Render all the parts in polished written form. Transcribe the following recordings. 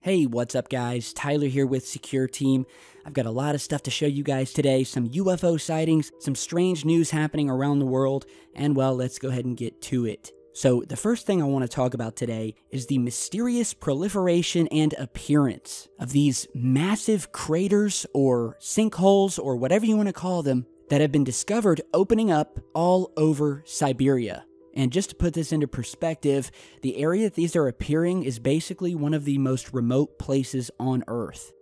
Hey, what's up guys? Tyler here with Secureteam. I've got a lot of stuff to show you guys today, some UFO sightings, some strange news happening around the world, and well, let's go ahead and get to it. So the first thing I want to talk about today is the mysterious proliferation and appearance of these massive craters or sinkholes or whatever you want to call them that have been discovered opening up all over Siberia. And just to put this into perspective, the area that these are appearing is basically one of the most remote places on Earth.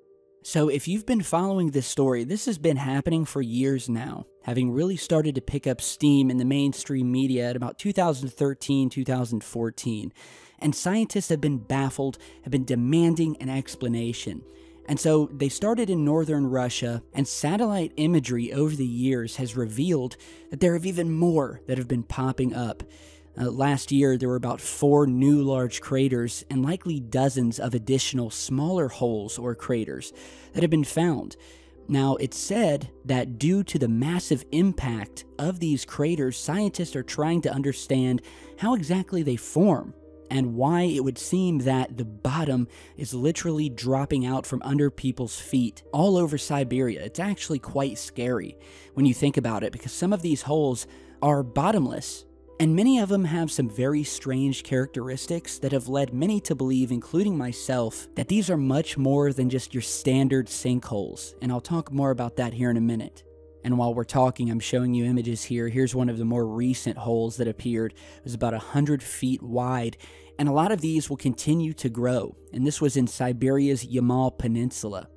So if you've been following this story, this has been happening for years now, having really started to pick up steam in the mainstream media at about 2013, 2014. And scientists have been baffled, have been demanding an explanation. And so they started in northern Russia, and satellite imagery over the years has revealed that there have even more that have been popping up. Last year, there were about 4 new large craters and likely dozens of additional smaller holes or craters that have been found. Now, it's said that due to the massive impact of these craters, scientists are trying to understand how exactly they form and why it would seem that the bottom is literally dropping out from under people's feet all over Siberia. It's actually quite scary when you think about it, because some of these holes are bottomless, and many of them have some very strange characteristics that have led many to believe, including myself, that these are much more than just your standard sinkholes, and I'll talk more about that here in a minute. And while we're talking, I'm showing you images here. Here's one of the more recent holes that appeared. It was about 100 feet wide, and a lot of these will continue to grow. And this was in Siberia's Yamal Peninsula.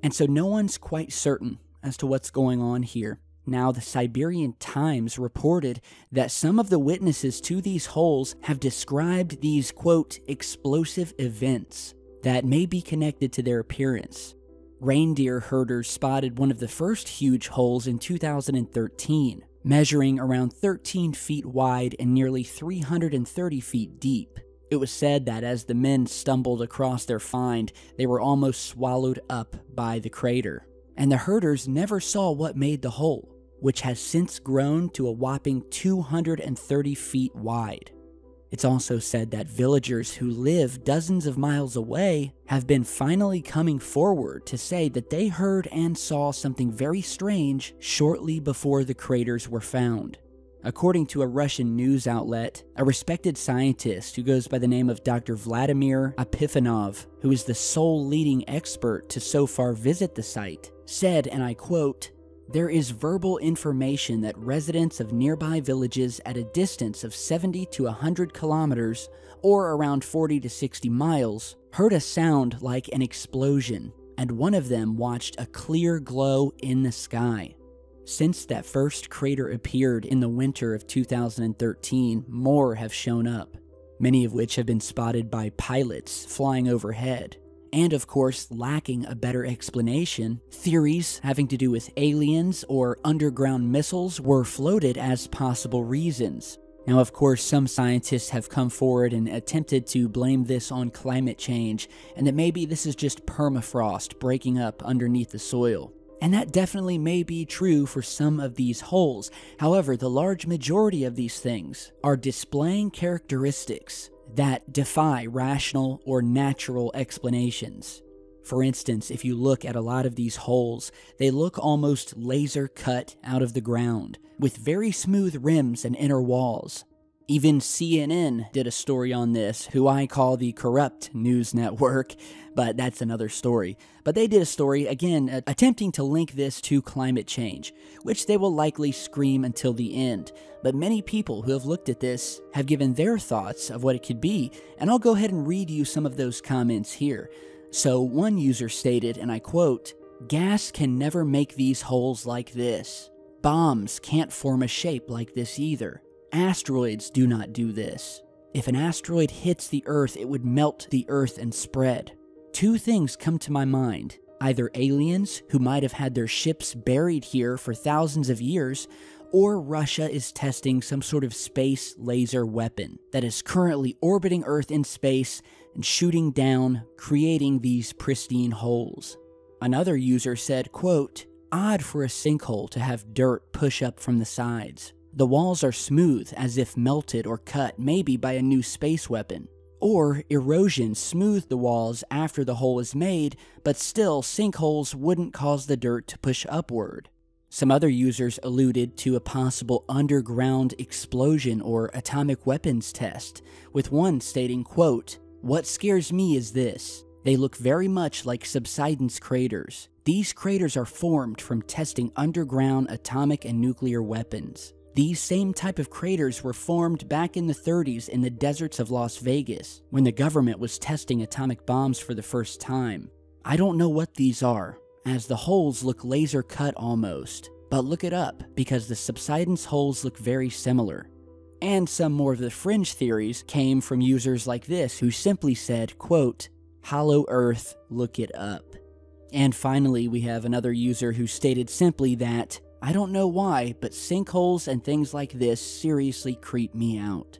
And so no one's quite certain as to what's going on here. Now, the Siberian Times reported that some of the witnesses to these holes have described these, quote, explosive events that may be connected to their appearance. Reindeer herders spotted one of the first huge holes in 2013, measuring around 13 feet wide and nearly 330 feet deep. It was said that as the men stumbled across their find, they were almost swallowed up by the crater. And the herders never saw what made the hole, which has since grown to a whopping 230 feet wide. It's also said that villagers who live dozens of miles away have been finally coming forward to say that they heard and saw something very strange shortly before the craters were found. According to a Russian news outlet, a respected scientist who goes by the name of Dr. Vladimir Epifanov, who is the sole leading expert to so far visit the site, said, and I quote, "There is verbal information that residents of nearby villages at a distance of 70 to 100 kilometers, or around 40 to 60 miles, heard a sound like an explosion, and one of them watched a clear glow in the sky." Since that first crater appeared in the winter of 2013, more have shown up, many of which have been spotted by pilots flying overhead. And of course, lacking a better explanation, theories having to do with aliens or underground missiles were floated as possible reasons. Now, of course, some scientists have come forward and attempted to blame this on climate change, and that maybe this is just permafrost breaking up underneath the soil. And that definitely may be true for some of these holes. However, the large majority of these things are displaying characteristics that defy rational or natural explanations. For instance, if you look at a lot of these holes, they look almost laser cut out of the ground, with very smooth rims and inner walls. Even CNN did a story on this, who I call the corrupt news network, but that's another story. But they did a story, again, attempting to link this to climate change, which they will likely scream until the end. But many people who have looked at this have given their thoughts of what it could be, and I'll go ahead and read you some of those comments here. So one user stated, and I quote, "Gas can never make these holes like this. Bombs can't form a shape like this either. Asteroids do not do this. If an asteroid hits the Earth, it would melt the Earth and spread. 2 things come to my mind. Either aliens who might have had their ships buried here for thousands of years, or Russia is testing some sort of space laser weapon that is currently orbiting Earth in space and shooting down, creating these pristine holes." Another user said, quote, "Odd for a sinkhole to have dirt push up from the sides. The walls are smooth, as if melted or cut, maybe by a new space weapon. Or erosion smoothed the walls after the hole was made, but still sinkholes wouldn't cause the dirt to push upward. Some other users alluded to a possible underground explosion or atomic weapons test, with one stating, quote, "What scares me is this. They look very much like subsidence craters. These craters are formed from testing underground atomic and nuclear weapons. These same type of craters were formed back in the 30s in the deserts of Las Vegas, when the government was testing atomic bombs for the first time. I don't know what these are, as the holes look laser cut almost, but look it up because the subsidence holes look very similar." And some more of the fringe theories came from users like this who simply said, quote, "Hollow Earth, look it up." And finally, we have another user who stated simply that, "I don't know why, but sinkholes and things like this seriously creep me out."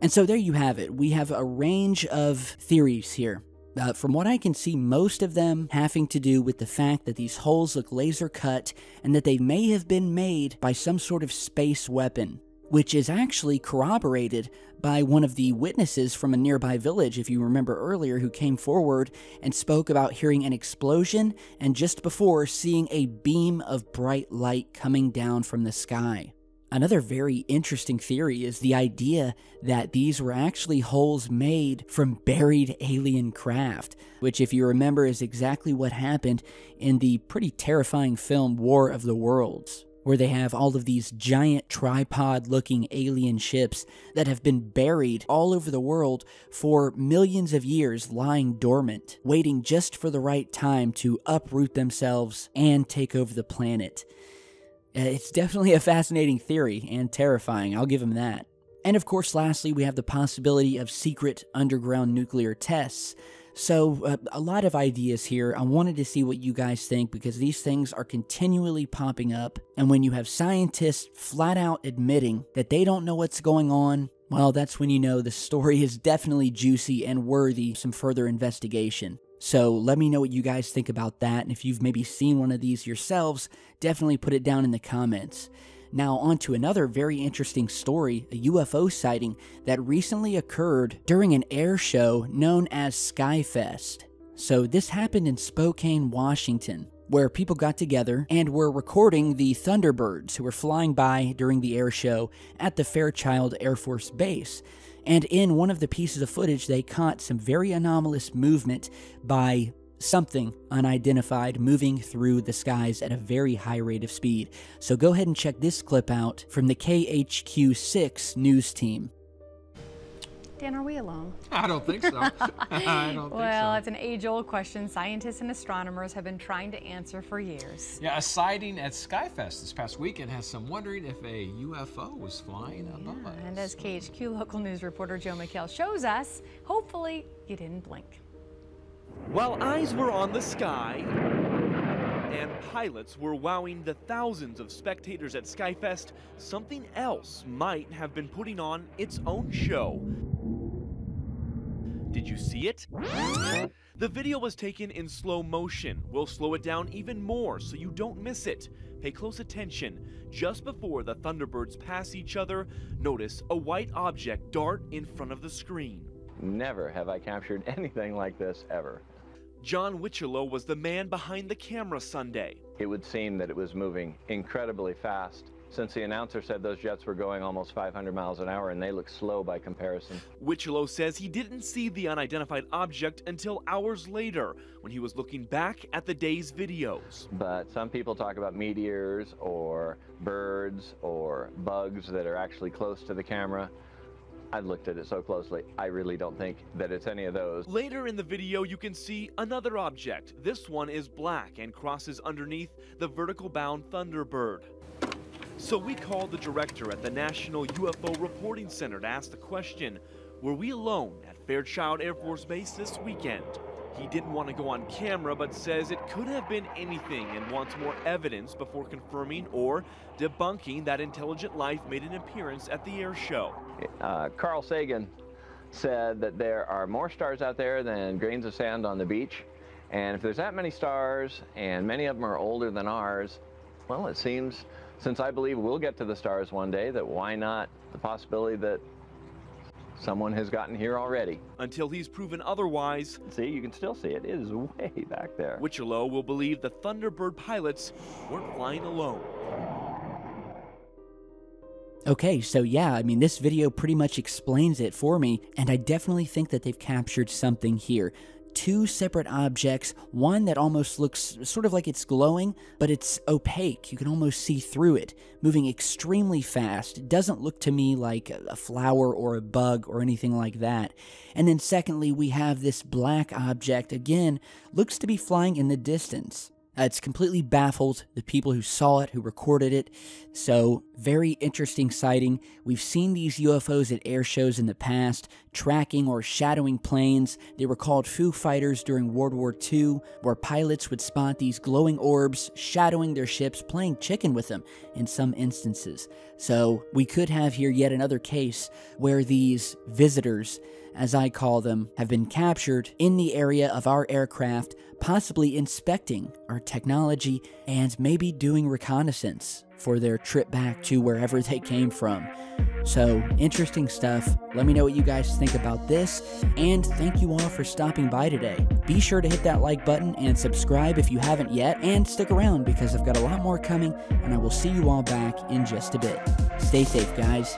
And so there you have it. We have a range of theories here. From what I can see, most of them having to do with the fact that these holes look laser cut and that they may have been made by some sort of space weapon, which is actually corroborated by one of the witnesses from a nearby village, if you remember earlier, who came forward and spoke about hearing an explosion and just before seeing a beam of bright light coming down from the sky. Another very interesting theory is the idea that these were actually holes made from buried alien craft, which, if you remember, is exactly what happened in the pretty terrifying film War of the Worlds, where they have all of these giant tripod-looking alien ships that have been buried all over the world for millions of years, lying dormant, waiting just for the right time to uproot themselves and take over the planet. It's definitely a fascinating theory and terrifying, I'll give him that. And of course, lastly, we have the possibility of secret underground nuclear tests. So, a lot of ideas here. I wanted to see what you guys think because these things are continually popping up. And when you have scientists flat out admitting that they don't know what's going on, well, that's when you know the story is definitely juicy and worthy some further investigation. So let me know what you guys think about that, and if you've maybe seen one of these yourselves, definitely put it down in the comments. Now on to another very interesting story, a UFO sighting that recently occurred during an air show known as Skyfest. So this happened in Spokane, Washington, where people got together and were recording the Thunderbirds who were flying by during the air show at the Fairchild Air Force Base. And in one of the pieces of footage, they caught some very anomalous movement by something unidentified moving through the skies at a very high rate of speed. So go ahead and check this clip out from the KHQ6 news team. Dan, are we alone? I don't think so. I don't think so. Well, it's an age-old question scientists and astronomers have been trying to answer for years. Yeah, a sighting at Skyfest this past weekend has some wondering if a UFO was flying above us. And as KHQ local news reporter Joe McHale shows us, hopefully you didn't blink. While eyes were on the sky and pilots were wowing the thousands of spectators at Skyfest, something else might have been putting on its own show. Did you see it? The video was taken in slow motion. We'll slow it down even more so you don't miss it. Pay close attention. Just before the Thunderbirds pass each other, notice a white object dart in front of the screen. Never have I captured anything like this ever. John Wichelow was the man behind the camera Sunday. It would seem that it was moving incredibly fast, since the announcer said those jets were going almost 500 miles an hour and they look slow by comparison. Wichelow says he didn't see the unidentified object until hours later when he was looking back at the day's videos. But some people talk about meteors or birds or bugs that are actually close to the camera. I've looked at it so closely, I really don't think that it's any of those. Later in the video, you can see another object. This one is black and crosses underneath the vertical-bound Thunderbird. So we called the director at the National UFO Reporting Center to ask the question, were we alone at Fairchild Air Force Base this weekend? He didn't want to go on camera, but says it could have been anything and wants more evidence before confirming or debunking that intelligent life made an appearance at the air show. Carl Sagan said that there are more stars out there than grains of sand on the beach. And if there's that many stars and many of them are older than ours, well, it seems, since I believe we'll get to the stars one day, that why not the possibility that someone has gotten here already. Until he's proven otherwise, See, you can still see it. It is way back there. Wicherlow will believe the Thunderbird pilots weren't flying alone. Okay, so yeah, I mean, this video pretty much explains it for me, and I definitely think that they've captured something here. Two separate objects, one that almost looks sort of like it's glowing, but it's opaque. You can almost see through it, moving extremely fast. It doesn't look to me like a flower or a bug or anything like that. And then secondly, we have this black object, again, looks to be flying in the distance. It's completely baffled the people who saw it, who recorded it. So, very interesting sighting. We've seen these UFOs at air shows in the past, tracking or shadowing planes. They were called Foo Fighters during World War II, where pilots would spot these glowing orbs shadowing their ships, playing chicken with them in some instances. So, we could have here yet another case where these visitors, as I call them, have been captured in the area of our aircraft, possibly inspecting our technology and maybe doing reconnaissance for their trip back to wherever they came from. So, interesting stuff. Let me know what you guys think about this, and thank you all for stopping by today. Be sure to hit that like button and subscribe if you haven't yet, and stick around because I've got a lot more coming, and I will see you all back in just a bit. Stay safe, guys.